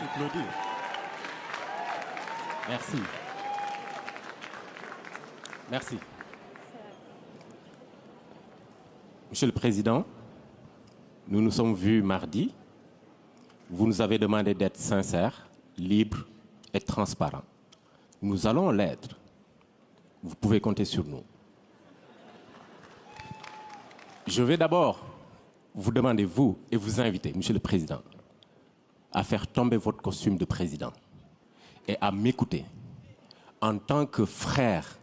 faut applaudir. Merci. Merci. Monsieur le Président, nous nous sommes vus mardi. Vous nous avez demandé d'être sincères, libres et transparents. Nous allons l'être. Vous pouvez compter sur nous. Je vais d'abord vous demander, vous, et vous inviter, Monsieur le Président, à faire tomber votre costume de président et à m'écouter en tant que frère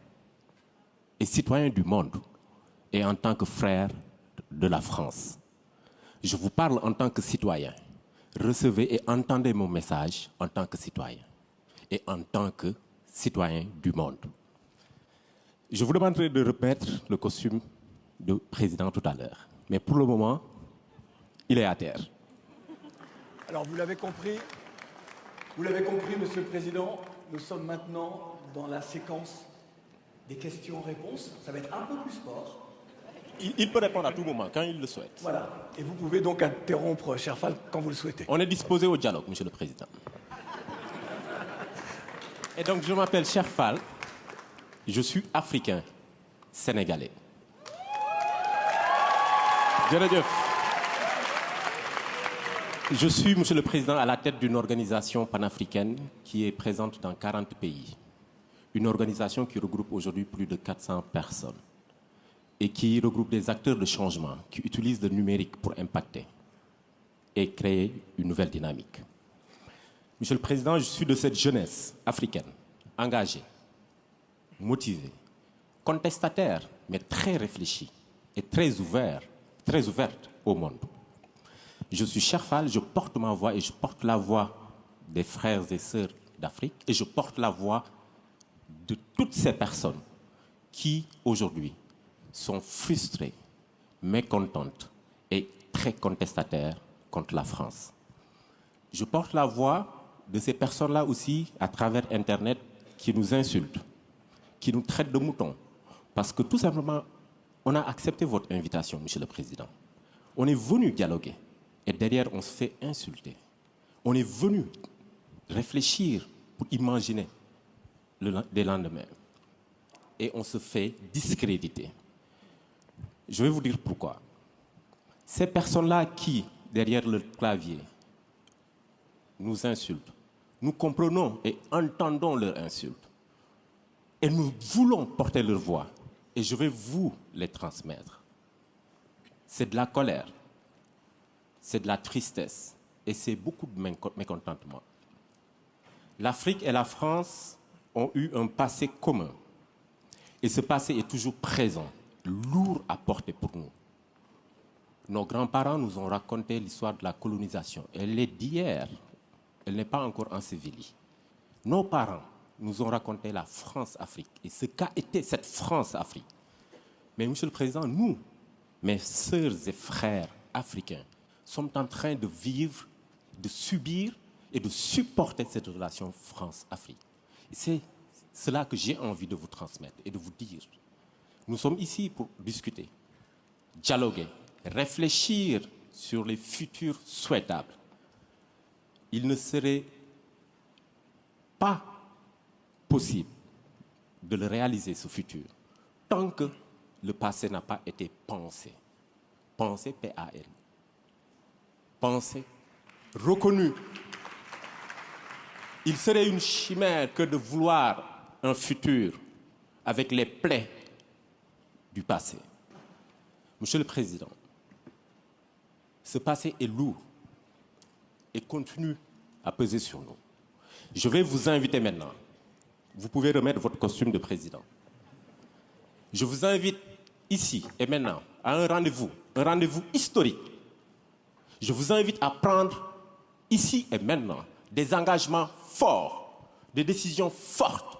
et citoyen du monde et en tant que frère de la France. Je vous parle en tant que citoyen. Recevez et entendez mon message en tant que citoyen et en tant que citoyen du monde. Je vous demanderai de remettre le costume de président tout à l'heure. Mais pour le moment, il est à terre. Alors vous l'avez compris, Monsieur le Président, nous sommes maintenant dans la séquence des questions-réponses. Ça va être un peu plus sport. Il peut répondre à tout moment, quand il le souhaite. Voilà. Et vous pouvez donc interrompre, cher Fall, quand vous le souhaitez. On est disposé au dialogue, Monsieur le Président. Et donc, je m'appelle Cheikh Fall. Je suis africain, sénégalais. Je suis, Monsieur le Président, à la tête d'une organisation panafricaine qui est présente dans 40 pays. Une organisation qui regroupe aujourd'hui plus de 400 personnes et qui regroupe des acteurs de changement qui utilisent le numérique pour impacter et créer une nouvelle dynamique. Monsieur le Président, je suis de cette jeunesse africaine, engagée, motivée, contestataire, mais très réfléchie et très ouverte au monde. Je suis Cheikh Fall, je porte ma voix et je porte la voix des frères et sœurs d'Afrique et je porte la voix de toutes ces personnes qui, aujourd'hui, sont frustrées, mécontentes et très contestataires contre la France. Je porte la voix de ces personnes-là aussi à travers Internet qui nous insultent, qui nous traitent de moutons. Parce que tout simplement, on a accepté votre invitation, Monsieur le Président. On est venu dialoguer et derrière, on se fait insulter. On est venu réfléchir pour imaginer des lendemains. Et on se fait discréditer. Je vais vous dire pourquoi. Ces personnes-là qui, derrière le clavier, nous insultent, nous comprenons et entendons leurs insultes. Et nous voulons porter leur voix. Et je vais vous les transmettre. C'est de la colère, c'est de la tristesse et c'est beaucoup de mécontentement. L'Afrique et la France ont eu un passé commun. Et ce passé est toujours présent, lourd à porter pour nous. Nos grands-parents nous ont raconté l'histoire de la colonisation. Elle est d'hier, elle n'est pas encore ensevelie. Nos parents nous ont raconté la France-Afrique et ce qu'a été cette France-Afrique. Mais Monsieur le Président, nous, mes sœurs et frères africains, sommes en train de vivre, de subir et de supporter cette relation France-Afrique. C'est cela que j'ai envie de vous transmettre et de vous dire. Nous sommes ici pour discuter, dialoguer, réfléchir sur les futurs souhaitables. Il ne serait pas possible de le réaliser, ce futur, tant que le passé n'a pas été pensé. Pensé, P-A-N. Pensé, reconnu. Il serait une chimère que de vouloir un futur avec les plaies du passé. Monsieur le Président, ce passé est lourd et continue à peser sur nous. Je vais vous inviter maintenant. Vous pouvez remettre votre costume de président. Je vous invite ici et maintenant à un rendez-vous historique. Je vous invite à prendre ici et maintenant des engagements forts, des décisions fortes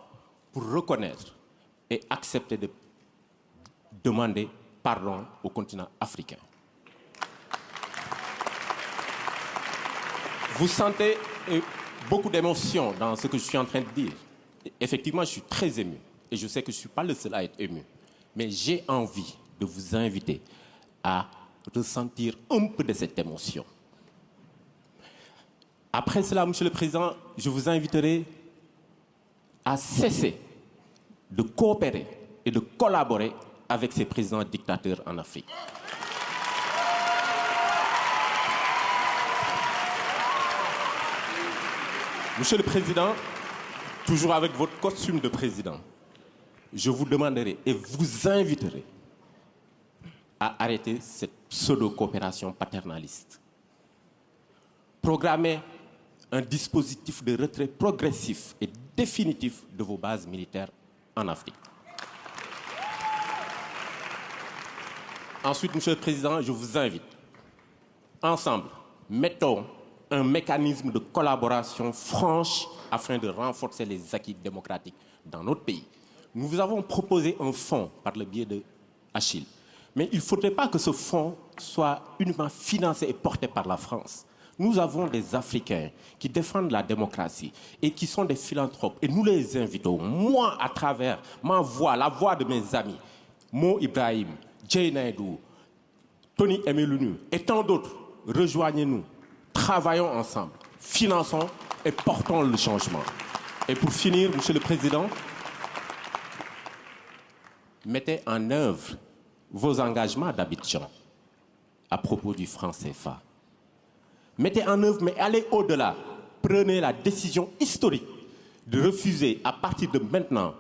pour reconnaître et accepter de demander pardon au continent africain. Vous sentez beaucoup d'émotion dans ce que je suis en train de dire. Effectivement, je suis très ému et je sais que je ne suis pas le seul à être ému. Mais j'ai envie de vous inviter à ressentir un peu de cette émotion. Après cela, Monsieur le Président, je vous inviterai à cesser de coopérer et de collaborer avec ces présidents dictateurs en Afrique. Monsieur le Président, toujours avec votre costume de président, je vous demanderai et vous inviterai à arrêter cette pseudo-coopération paternaliste. Programmez un dispositif de retrait progressif et définitif de vos bases militaires en Afrique. Ensuite, Monsieur le Président, je vous invite, ensemble, mettons un mécanisme de collaboration franche afin de renforcer les acquis démocratiques dans notre pays. Nous vous avons proposé un fonds par le biais de Achille. Mais il ne faudrait pas que ce fonds soit uniquement financé et porté par la France. Nous avons des Africains qui défendent la démocratie et qui sont des philanthropes. Et nous les invitons, moi, à travers ma voix, la voix de mes amis, Mo Ibrahim, Jay Naidou, Tony Emelunu et tant d'autres, rejoignez-nous, travaillons ensemble, finançons et portons le changement. Et pour finir, Monsieur le Président, mettez en œuvre vos engagements d'Abidjan à propos du franc CFA. Mettez en œuvre, mais allez au-delà. Prenez la décision historique de refuser à partir de maintenant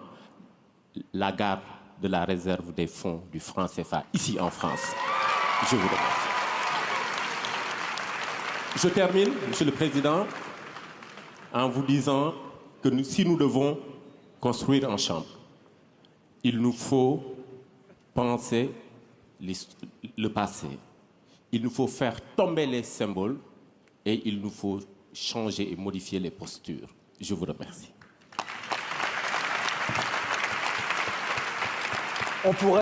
la garde de la réserve des fonds du franc CFA ici en France. Je vous remercie. Je termine, Monsieur le Président, en vous disant que si nous devons construire un champ, il nous faut penser le passé. Il nous faut faire tomber les symboles et il nous faut changer et modifier les postures. Je vous remercie. On pourrait